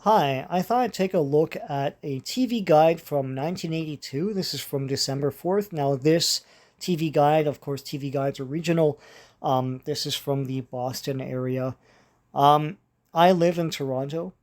Hi, I thought I'd take a look at a TV guide from 1982. This is from December 4th. Now, this TV guide, of course, TV guides are regional. This is from the Boston area. Um, I live in Toronto.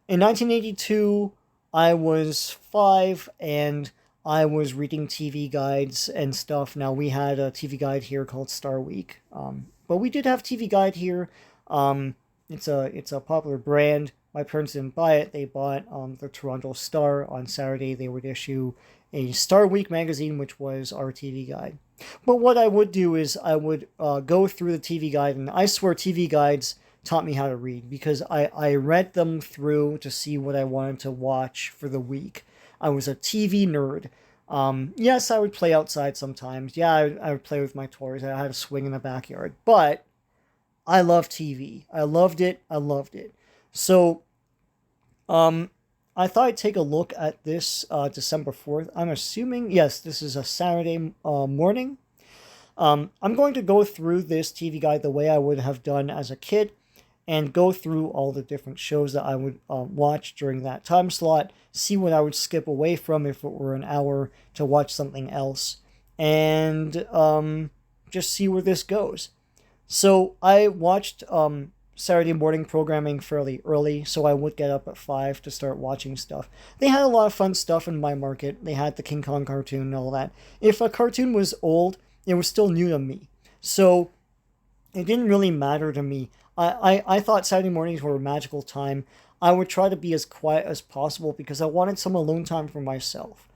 In 1982, I was five and I was reading TV guides and stuff. Now, we had a TV guide here called Star Week, but we did have TV guide here. Um, it's a popular brand. My parents didn't buy it. They bought the Toronto Star. On Saturday, they would issue a Star Week magazine, which was our TV guide. But what I would do is I would go through the TV guide, and I swear TV guides taught me how to read because I read them through to see what I wanted to watch for the week. I was a TV nerd. Yes, I would play outside sometimes. Yeah, I would play with my toys. I had a swing in the backyard. But I love TV. I loved it. I loved it. So um, I thought I'd take a look at this December 4th. I'm assuming, yes, this is a Saturday morning. I'm going to go through this TV guide the way I would have done as a kid and go through all the different shows that I would watch during that time slot, see what I would skip away from if it were an hour to watch something else, and just see where this goes. So I watched Saturday morning programming fairly early, so I would get up at 5 to start watching stuff. They had a lot of fun stuff in my market. They had the King Kong cartoon and all that. If a cartoon was old, it was still new to me. So it didn't really matter to me. I thought Saturday mornings were a magical time. I would try to be as quiet as possible because I wanted some alone time for myself.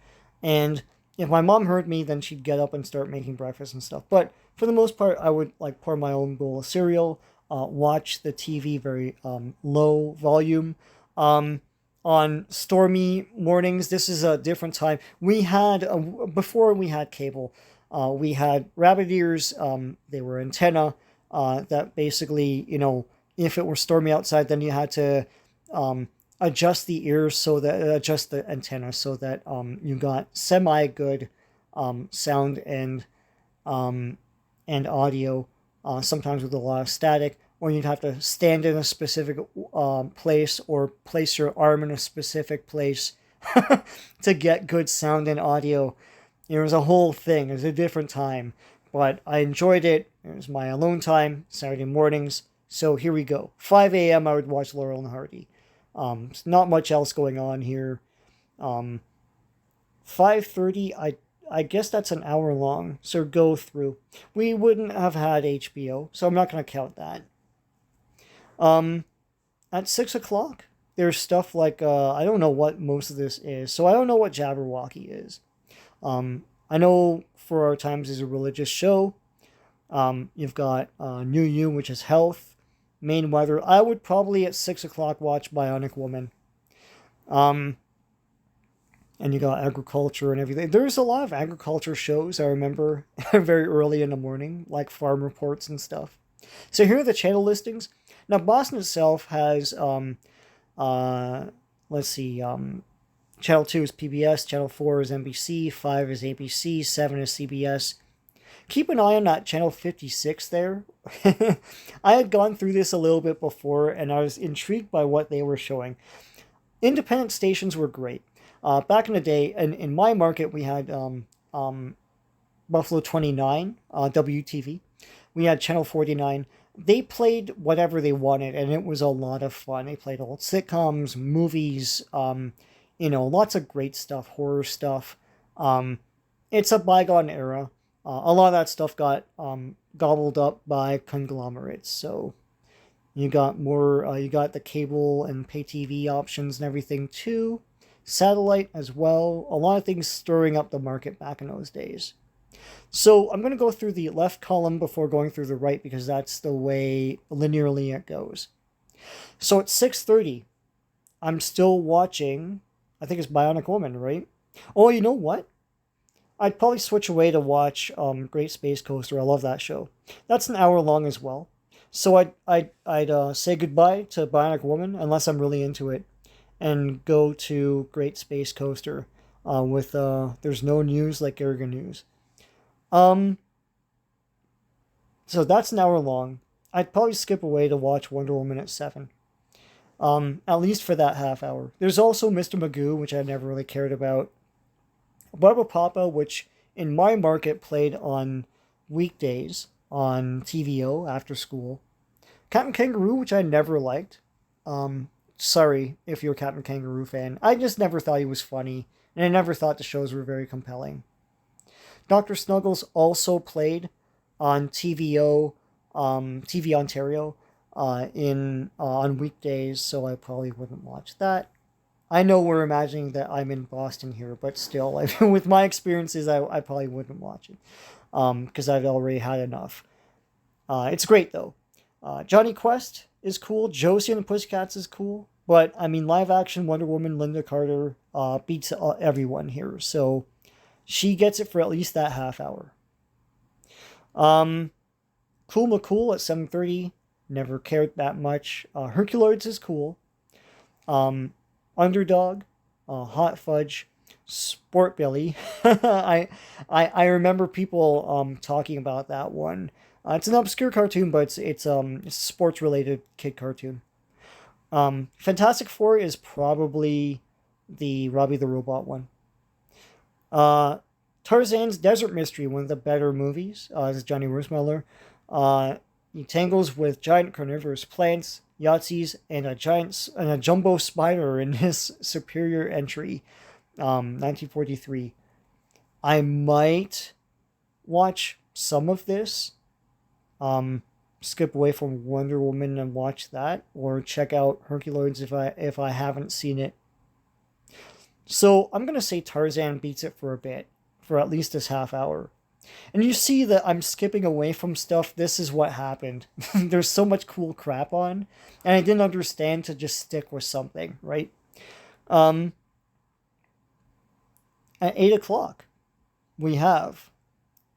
And if my mom heard me, then she'd get up and start making breakfast and stuff. But for the most part, I would like pour my own bowl of cereal, watch the TV very low volume. On stormy mornings, this is a different time. We had, before we had cable, we had rabbit ears. They were antenna that basically, if it were stormy outside, then you had to adjust the ears so that adjust the antenna so that you got semi good sound and audio. Sometimes with a lot of static, or you'd have to stand in a specific place or place your arm in a specific place to get good sound and audio. It was a whole thing. It was a different time, but I enjoyed it. It was my alone time, Saturday mornings. So here we go. 5 a.m. I would watch Laurel and Hardy. Not much else going on here. 5:30. I guess that's an hour long. So go through. We wouldn't have had HBO, so I'm not going to count that. Um, at 6 o'clock, there's stuff like I don't know what most of this is, so I don't know what Jabberwocky is. I know For Our Times is a religious show. You've got New You, which is health. Main weather. I would probably at 6 o'clock watch Bionic Woman. Um, and you got agriculture and everything. There's a lot of agriculture shows I remember very early in the morning, like farm reports and stuff. So here are the channel listings. Now Boston itself has uh, let's see, channel 2 is PBS, channel 4 is NBC, 5 is ABC, 7 is CBS. Keep an eye on that channel 56 there. I had gone through this a little bit before and I was intrigued by what they were showing. Independent stations were great. Back in the day, in my market, we had Buffalo 29, WTV. We had Channel 49. They played whatever they wanted, and it was a lot of fun. They played old sitcoms, movies, lots of great stuff, horror stuff. It's a bygone era. A lot of that stuff got gobbled up by conglomerates. So you got more, you got the cable and pay TV options and everything too. Satellite as well. A lot of things stirring up the market back in those days. So I'm going to go through the left column before going through the right because that's the way linearly it goes. So at 6:30, I'm still watching, I think it's Bionic Woman, right? Oh, you know what? I'd probably switch away to watch Great Space Coaster. I love that show. That's an hour long as well. So I'd say goodbye to Bionic Woman unless I'm really into it, and go to Great Space Coaster with There's No News Like Gilligan News. Um, so that's an hour long. I'd probably skip away to watch Wonder Woman at 7. at least for that half hour. There's also Mr. Magoo, which I never really cared about. Barbapapa, which in my market played on weekdays on TVO after school. Captain Kangaroo, which I never liked. Sorry if you're a Captain Kangaroo fan. I just never thought he was funny, and I never thought the shows were very compelling. Dr. Snuggles also played on TVO, TV Ontario, on weekdays, so I probably wouldn't watch that. I know we're imagining that I'm in Boston here, but still, with my experiences, I probably wouldn't watch it because I've already had enough. It's great though. Jonny Quest is cool. Josie and the Pussycats is cool. But, I mean, live action Wonder Woman Linda Carter beats everyone here. So she gets it for at least that half hour. Cool McCool at 7:30. Never cared that much. Herculoids is cool. Underdog. Hot Fudge. Sport Billy. I remember people talking about that one. It's an obscure cartoon, but it's a sports related kid cartoon. Fantastic Four is probably the Robbie the Robot one. Tarzan's Desert Mystery, one of the better movies. This is Johnny Roosmiller. He tangles with giant carnivorous plants, Yahtzees, and a jumbo spider in his superior entry, 1943. I might watch some of this. Skip away from Wonder Woman and watch that, or check out Herculoids if I haven't seen it. So I'm gonna say Tarzan beats it for a bit, for at least this half hour. And you see that I'm skipping away from stuff. This is what happened. There's so much cool crap on, and I didn't understand to just stick with something, right? At 8 o'clock, we have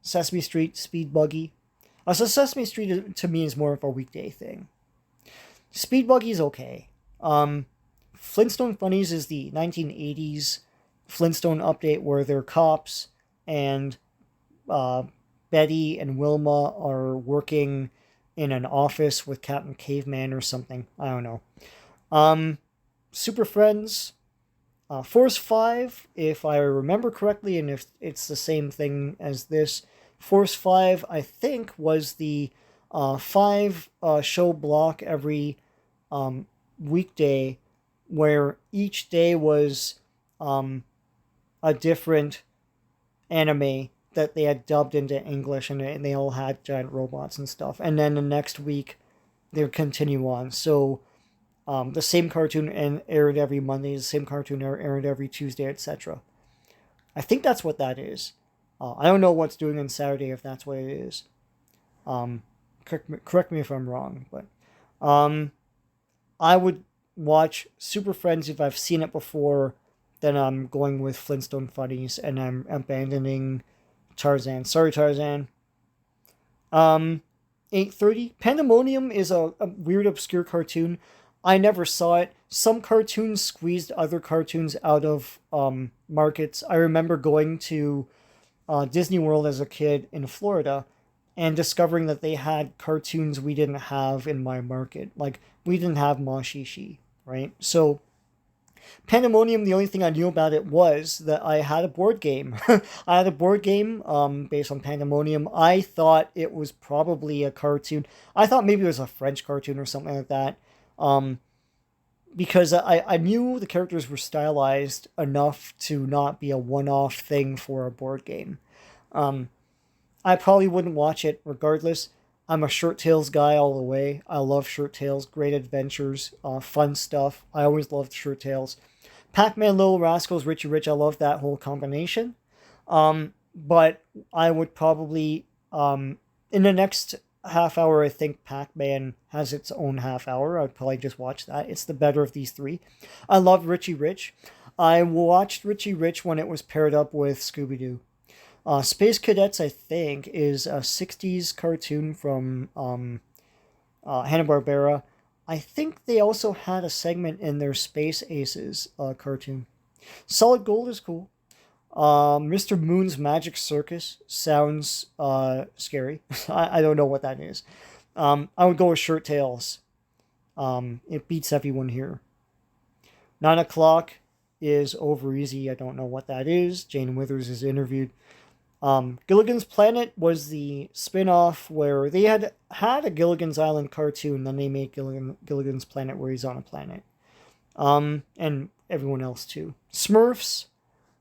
Sesame Street Speed Buggy. So Sesame Street to me is more of a weekday thing. Speed Buggy is okay. Flintstone Funnies is the 1980s Flintstone update where they're cops and Betty and Wilma are working in an office with Captain Caveman or something. I don't know. Super Friends. Force 5, if I remember correctly, and if it's the same thing as this, Force 5, I think, was the 5 show block every weekday where each day was a different anime that they had dubbed into English, and they all had giant robots and stuff. And then the next week, they would continue on. So the same cartoon aired every Monday, the same cartoon aired every Tuesday, etc. I think that's what that is. I don't know what's doing on Saturday if that's what it is. Correct me if I'm wrong, but I would watch Super Friends if I've seen it before. Then I'm going with Flintstone Funnies, and I'm abandoning Tarzan. Sorry, Tarzan. 8:30. Pandamonium is a weird, obscure cartoon. I never saw it. Some cartoons squeezed other cartoons out of markets. I remember going to Disney World as a kid in Florida and discovering that they had cartoons we didn't have in my market. Like, we didn't have Mashishi, right? So Pandemonium, the only thing I knew about it was that I had a board game. I had a board game based on Pandemonium. I thought it was probably a cartoon. I thought maybe it was a French cartoon or something like that. Because I knew the characters were stylized enough to not be a one-off thing for a board game. I probably wouldn't watch it regardless. I'm a Short Tales guy all the way. I love Short Tales, great adventures, fun stuff. I always loved Short Tales. Pac-Man, Little Rascals, Richie Rich, I love that whole combination. But I would probably, in the next half hour, I think Pac-Man has its own half hour. I'd probably just watch that. It's the better of these three. I love Richie Rich. I watched Richie Rich when it was paired up with Scooby-Doo. Space Cadets, I think, is a 60s cartoon from Hanna-Barbera. I think they also had a segment in their Space Aces cartoon. Solid Gold is cool. Mr. Moon's Magic Circus sounds scary. I don't know what that is. I would go with Short Tales. It beats everyone here. 9 o'clock is Over Easy. I don't know what that is. Jane Withers is interviewed. Gilligan's Planet was the spin-off where they had a Gilligan's Island cartoon, then they made Gilligan's Planet where he's on a planet. And everyone else too. Smurfs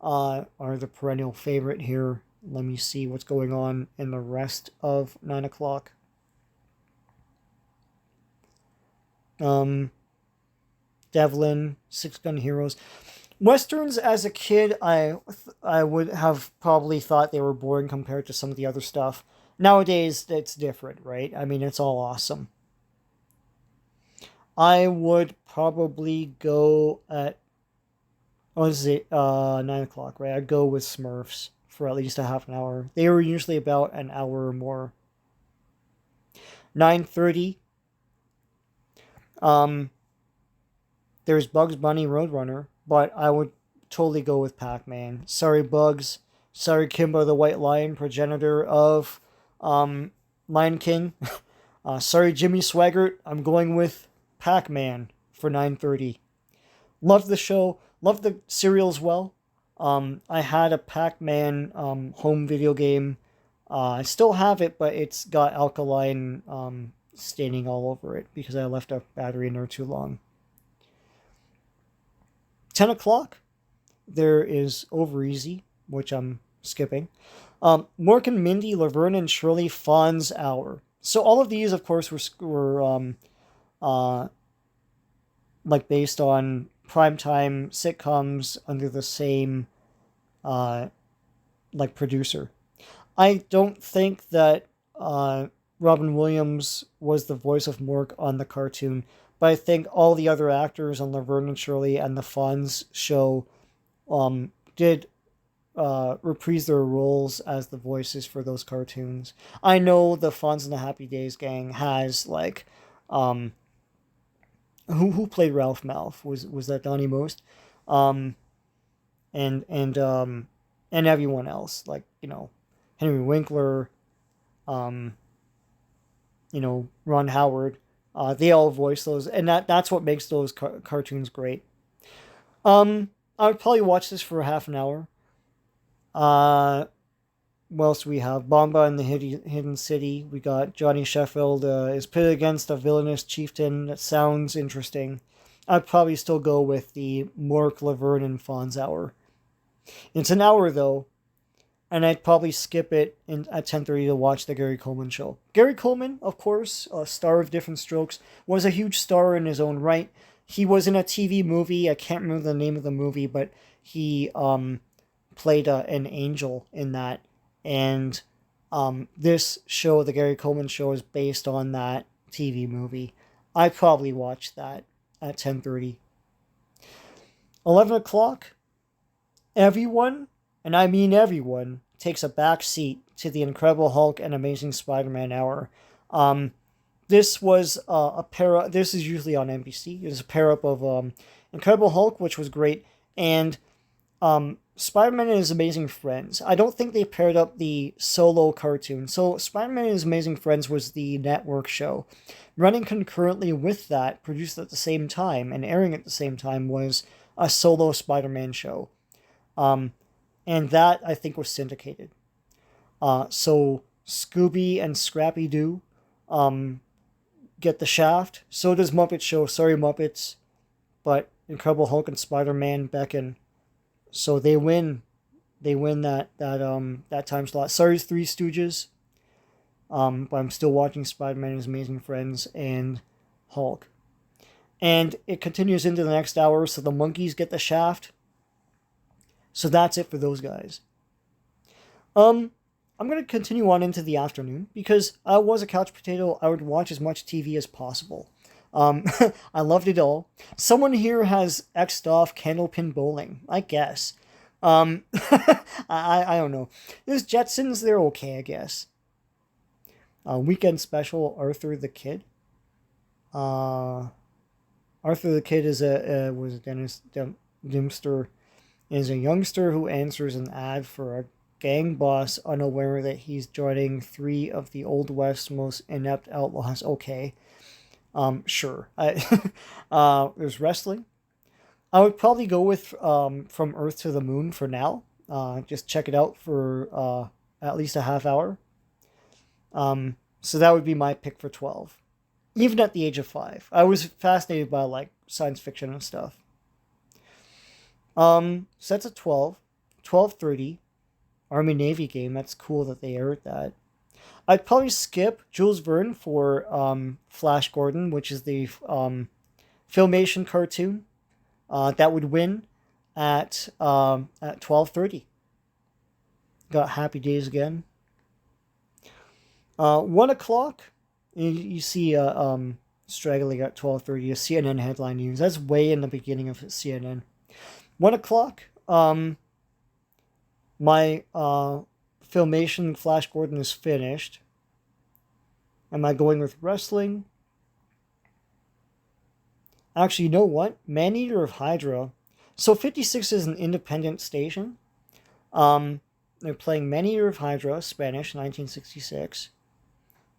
are the perennial favorite here. Let me see what's going on in the rest of 9 o'clock. Devlin, Six Gun Heroes. Westerns as a kid, I would have probably thought they were boring compared to some of the other stuff. Nowadays, it's different, right? I mean, it's all awesome. I would probably go at, this is 9 o'clock, right? I'd go with Smurfs for at least a half an hour. They were usually about an hour or more. 9:30. There's Bugs Bunny Roadrunner, but I would totally go with Pac-Man. Sorry, Bugs. Sorry, Kimba the White Lion, progenitor of Lion King. Sorry, Jimmy Swaggart. I'm going with Pac-Man for 9:30. Love the show. Love the cereal as well. I had a Pac-Man home video game. I still have it, but it's got alkaline staining all over it because I left a battery in there too long. 10 o'clock, there is Over Easy, which I'm skipping. Mork and Mindy, Laverne and Shirley, Fonz Hour. So all of these, of course, were like based on primetime sitcoms under the same like producer. I don't think that Robin Williams was the voice of Mork on the cartoon, but I think all the other actors on Laverne and Shirley and the Fonz show did reprise their roles as the voices for those cartoons. I know the Fonz and the Happy Days gang has like who played Ralph Malph? Was that Donnie Most? And everyone else, like, you know, Henry Winkler, you know, Ron Howard. They all voice those, and that's what makes those cartoons great. I would probably watch this for half an hour. What else do we have? Bomba and the Hidden City. We got Johnny Sheffield is pitted against a villainous chieftain. That sounds interesting. I'd probably still go with the Mork, Laverne, and Fonz hour. It's an hour though, and I'd probably skip it at 10:30 to watch the Gary Coleman show. Gary Coleman, of course, a star of Different Strokes, was a huge star in his own right. He was in a TV movie. I can't remember the name of the movie, but he played an angel in that. And this show, the Gary Coleman show, is based on that TV movie. I probably watched that at 10:30. 11 o'clock, everyone, and I mean everyone, takes a back seat to the Incredible Hulk and Amazing Spider-Man hour. This was this is usually on NBC. It's a pair-up of Incredible Hulk, which was great, and Spider-Man and His Amazing Friends. I don't think they paired up the solo cartoon. So Spider-Man and His Amazing Friends was the network show. Running concurrently with that, produced at the same time, and airing at the same time, was a solo Spider-Man show. And that, I think, was syndicated. So Scooby and Scrappy-Doo get the shaft. So does Muppet Show. Sorry, Muppets. But Incredible Hulk and Spider-Man beckon. So they win. They win that time slot. Sorry, Three Stooges. But I'm still watching Spider-Man and His Amazing Friends and Hulk. And it continues into the next hour, so the monkeys get the shaft. So that's it for those guys. I'm going to continue on into the afternoon, because I was a couch potato. I would watch as much TV as possible. I loved it all. Someone here has X'd off Candlepin Bowling, I guess. I don't know. There's Jetsons, they're okay, I guess. Weekend Special, Arthur the Kid. Arthur the Kid is was Dennis Dimster, is a youngster who answers an ad for a gang boss, unaware that he's joining three of the Old West's most inept outlaws. Okay. Sure. There's wrestling. I would probably go with From Earth to the Moon for now. Just check it out for at least a half hour. So that would be my pick for 12. Even at the age of 5. I was fascinated by like science fiction and stuff. So that's a 12. 12:30. Army Navy game. That's cool that they aired that. I'd probably skip Jules Verne for Flash Gordon, which is the Filmation cartoon. That would win at 12:30. Got Happy Days again. 1 o'clock. You see straggling at 12:30. A CNN headline news. That's way in the beginning of CNN. 1 o'clock. My Filmation Flash Gordon is finished. Am I going with wrestling? Actually, you know what? Maneater of Hydra. So 56 is an independent station. They're playing Maneater of Hydra, Spanish, 1966.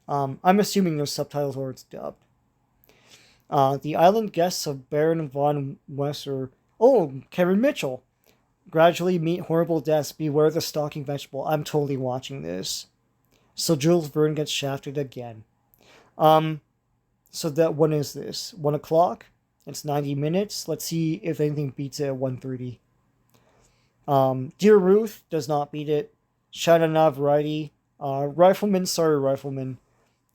I'm assuming those subtitles or it's dubbed. The Island Guests of Baron von Wesser. Oh, Kevin Mitchell. Gradually meet horrible deaths. Beware the stalking vegetable. I'm totally watching this. So Jules Verne gets shafted again. So that when is this? 1 o'clock? It's 90 minutes. Let's see if anything beats it at 1:30. Dear Ruth does not beat it. Shanana Variety. Rifleman, sorry, Rifleman.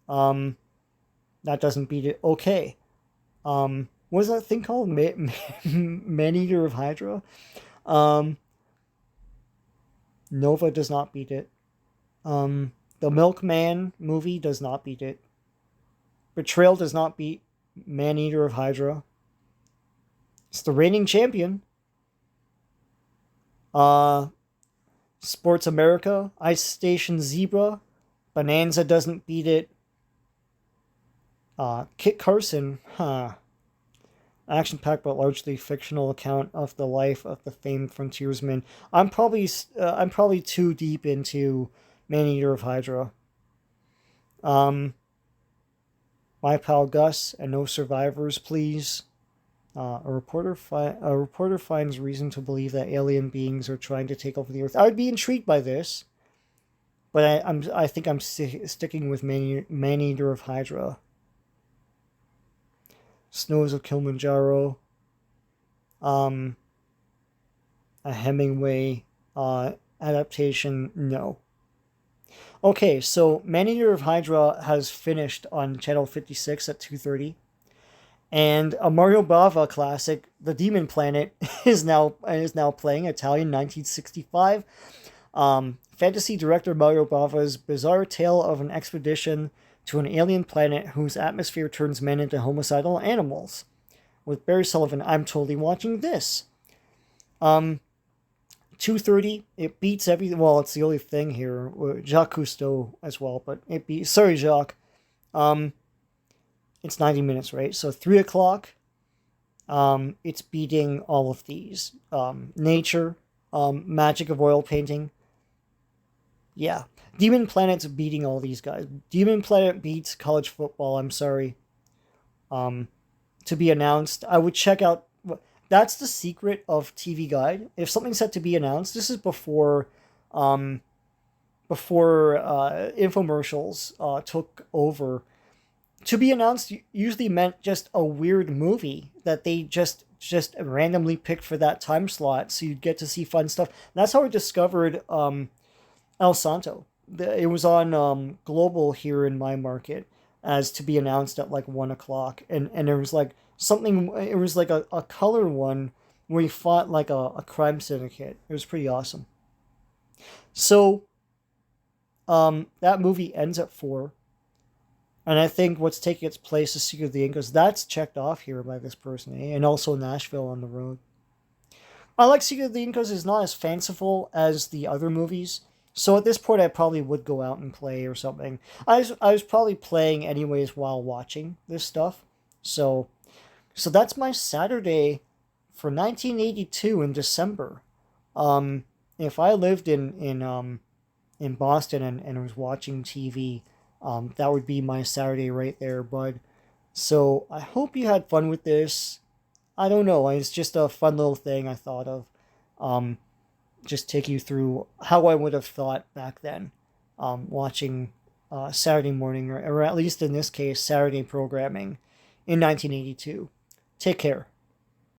That doesn't beat it. Okay. What was that thing called? Maneater of Hydra? Nova does not beat it. The Milkman movie does not beat it. Betrayal does not beat Maneater of Hydra. It's the reigning champion. Sports America, Ice Station Zebra, Bonanza doesn't beat it. Kit Carson, action-packed but largely fictional account of the life of the famed frontiersman. I'm probably too deep into Maneater of Hydra. My Pal Gus and No Survivors, Please. A reporter finds reason to believe that alien beings are trying to take over the Earth. I would be intrigued by this, but I think I'm sticking with Maneater of Hydra. Snows of Kilimanjaro. A Hemingway adaptation, no. Okay, so Maneater of Hydra has finished on channel 56 at 2:30. And a Mario Bava classic, The Demon Planet, is now playing, Italian, 1965. Fantasy director Mario Bava's bizarre tale of an expedition to an alien planet whose atmosphere turns men into homicidal animals. With Barry Sullivan, I'm totally watching this. 2:30, it beats everything. Well, it's the only thing here. Jacques Cousteau as well, but it beats. Sorry, Jacques. It's 90 minutes, right? So 3 o'clock, it's beating all of these. Nature, Magic of Oil Painting. Yeah. Demon Planet's beating all these guys. Demon Planet beats College Football, I'm sorry. To be announced. I would check out... That's the secret of TV Guide. If something's set to be announced, this is before infomercials took over. To be announced usually meant just a weird movie that they just randomly picked for that time slot, so you'd get to see fun stuff. And that's how I discovered El Santo. It was on Global here in my market as to be announced at like 1 o'clock, and there was like something. It was like a color one where he fought like a crime syndicate. It was pretty awesome. So that movie ends at 4. And I think what's taking its place is Secret of the Incas. That's checked off here by this person, eh? And also Nashville on the Road. I like Secret of the Incas is not as fanciful as the other movies. So at this point, I probably would go out and play or something. I was probably playing anyways while watching this stuff. So that's my Saturday for 1982 in December. If I lived in Boston and was watching TV... that would be my Saturday right there, bud. So I hope you had fun with this. I don't know. It's just a fun little thing I thought of. Um, just take you through how I would have thought back then, watching Saturday morning, or at least in this case, Saturday programming in 1982. Take care.